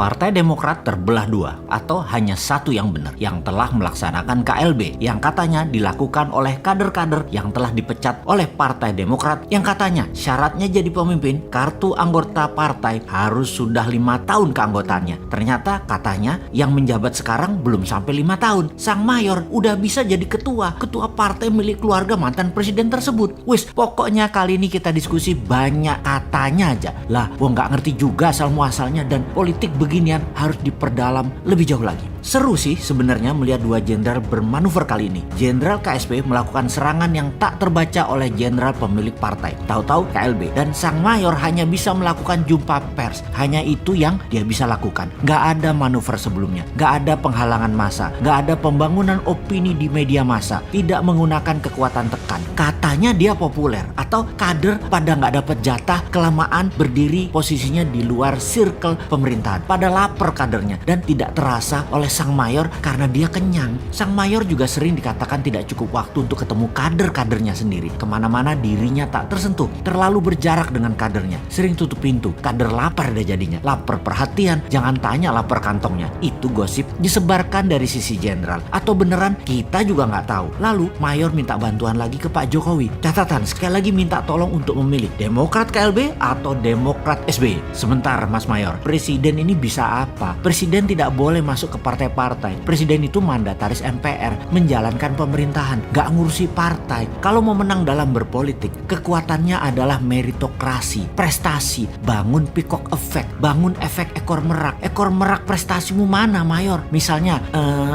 Partai Demokrat terbelah dua atau hanya satu yang benar yang telah melaksanakan KLB yang katanya dilakukan oleh kader-kader yang telah dipecat oleh Partai Demokrat yang katanya syaratnya jadi pemimpin kartu anggota partai harus sudah 5 tahun keanggotaannya. Ternyata katanya yang menjabat sekarang belum sampai 5 tahun. Sang mayor udah bisa jadi ketua partai milik keluarga mantan presiden tersebut. Wis, pokoknya kali ini kita diskusi banyak katanya aja. Lah, gua nggak ngerti juga asal muasalnya dan politik beginian harus diperdalam lebih jauh lagi. Seru sih sebenarnya melihat dua jenderal bermanuver kali ini. Jenderal KSP melakukan serangan yang tak terbaca oleh jenderal pemilik partai. Tahu-tahu KLB dan sang mayor hanya bisa melakukan jumpa pers. Hanya itu yang dia bisa lakukan. Nggak ada manuver sebelumnya. Nggak ada penghalangan massa. Nggak ada pembangunan opini di media massa. Tidak menggunakan kekuatan tekan. Katanya dia populer atau kader pada nggak dapat jatah kelamaan berdiri posisinya di luar circle pemerintahan. Pada lapar kadernya dan tidak terasa oleh sang mayor karena dia kenyang. Sang mayor juga sering dikatakan tidak cukup waktu untuk ketemu kader-kadernya sendiri. Kemana-mana dirinya tak tersentuh, terlalu berjarak dengan kadernya. Sering tutup pintu, kader lapar deh jadinya. Lapar perhatian, jangan tanya lapar kantongnya. Itu gosip disebarkan dari sisi jenderal. Atau beneran kita juga nggak tahu. Lalu mayor minta bantuan lagi ke Pak Jokowi. Catatan, sekali lagi minta tolong untuk memilih Demokrat KLB atau Demokrat SBY. Sebentar Mas Mayor, presiden ini bisa apa? Presiden tidak boleh masuk ke partai-partai. Presiden itu mandataris MPR, menjalankan pemerintahan, gak ngurusi partai. Kalau mau menang dalam berpolitik, kekuatannya adalah meritokrasi, prestasi, bangun peacock effect, bangun efek ekor merak. Ekor merak prestasimu mana Mayor? Misalnya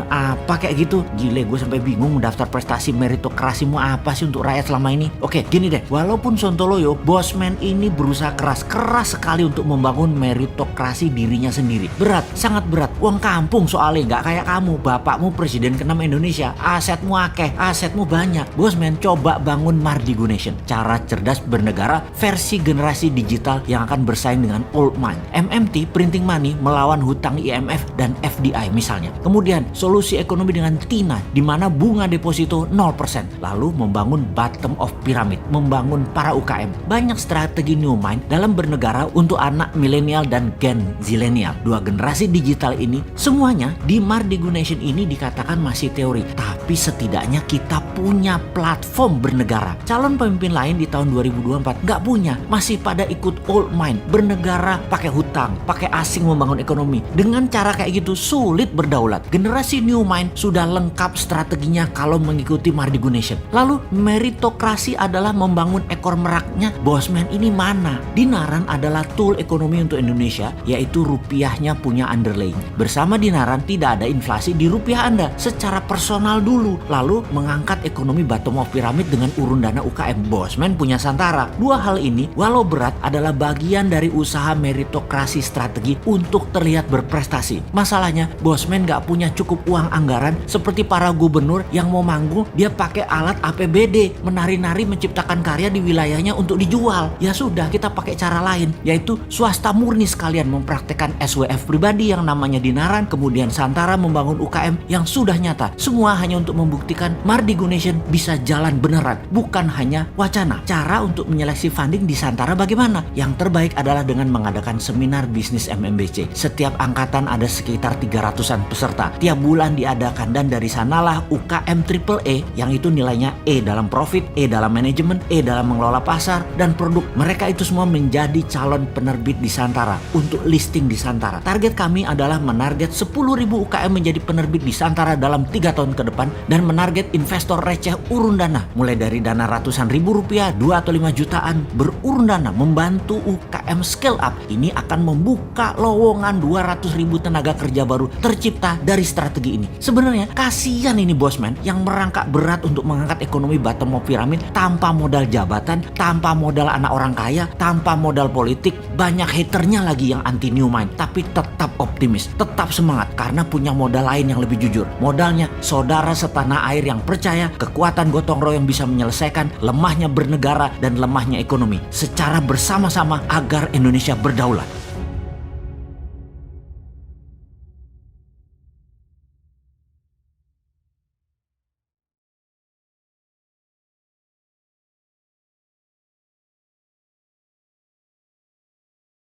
apa kayak gitu? Gile, gue sampai bingung mendaftar prestasi meritokrasimu apa sih untuk rakyat selama ini. Oke, gini deh, walaupun Sontoloyo, Bosman ini berusaha keras sekali untuk membangun meritokrasi dirinya sendiri. Berat, sangat berat. Uang kampung soalnya, gak kayak kamu. Bapakmu presiden ke-6 Indonesia, asetmu akeh, asetmu banyak. Bosman coba bangun Mardigu Nation, cara cerdas bernegara versi generasi digital yang akan bersaing dengan old money. MMT, printing money, melawan hutang IMF dan FDI misalnya. Kemudian solusi ekonomi dengan TINA, di mana bunga deposito 0%. Lalu membangun bottom of pyramid, membangun para UKM. Banyak strategi new mind dalam bernegara untuk anak milenial dan Gen Zilenial. Dua generasi digital ini semuanya di Mardigu Nation ini dikatakan masih teori, tapi setidaknya kita punya platform bernegara. Calon pemimpin lain di tahun 2024 nggak punya, masih pada ikut old mind, bernegara pakai hutang, pakai asing membangun ekonomi. Dengan cara kayak gitu sulit berdaulat. Generasi new mind sudah lengkap strateginya kalau mengikuti Mardigu Nation. Lalu meritokrasi adalah membangun ekor meraknya. Bosman ini mana? Dinaran adalah tool ekonomi untuk Indonesia, yaitu rupiahnya punya underlying. Bersama Dinaran tidak ada inflasi di rupiah Anda secara personal dulu, lalu mengangkat ekonomi bottom of pyramid dengan urun dana UKM. Bosman punya Santara. Dua hal ini walau berat adalah bagian dari usaha meritokrasi strategi untuk terlihat berprestasi. Masalahnya Bosman gak punya cukup uang anggaran seperti para gubernur yang mau manggung dia pakai alat APBD, menari-nari menciptakan karya di wilayahnya untuk dijual. Ya sudah, kita pakai cara lain, yaitu swasta murni sekalian mempraktekkan SWF pribadi yang namanya Dinaran, kemudian Santara membangun UKM yang sudah nyata. Semua hanya untuk membuktikan Mardigu Nation bisa jalan beneran, bukan hanya wacana. Cara untuk menyeleksi funding di Santara bagaimana? Yang terbaik adalah dengan mengadakan seminar bisnis MMBC. Setiap angkatan ada sekitar 300-an peserta. Tiap bulan diadakan dan dari sanalah UKM AAA yang itu nilainya E dalam profit, E dalam manajemen, E dalam mengelola pasar dan produk. Mereka itu semua menjadi calon penerbit di Santara untuk listing di Santara. Target kami adalah menarget 10.000 UKM menjadi penerbit di Santara dalam 3 tahun ke depan dan menarget investor receh urun dana. Mulai dari dana ratusan ribu rupiah, 2 atau 5 jutaan berurun dana membantu UKM scale up. Ini akan membuka lowongan 200.000 tenaga kerja baru tercipta dari strategi ini. Sebenarnya kasihan ini Bosman yang merangkak berat untuk mengangkat ekonomi bottom of pyramid tanpa modal jabatan, tanpa modal anak orang kaya, tanpa modal politik. Banyak haternya lagi yang anti new mind, tapi tetap optimis, tetap semangat karena punya modal lain yang lebih jujur. Modalnya saudara setanah air yang percaya kekuatan gotong royong bisa menyelesaikan lemahnya bernegara dan lemahnya ekonomi secara bersama-sama agar Indonesia berdaulat.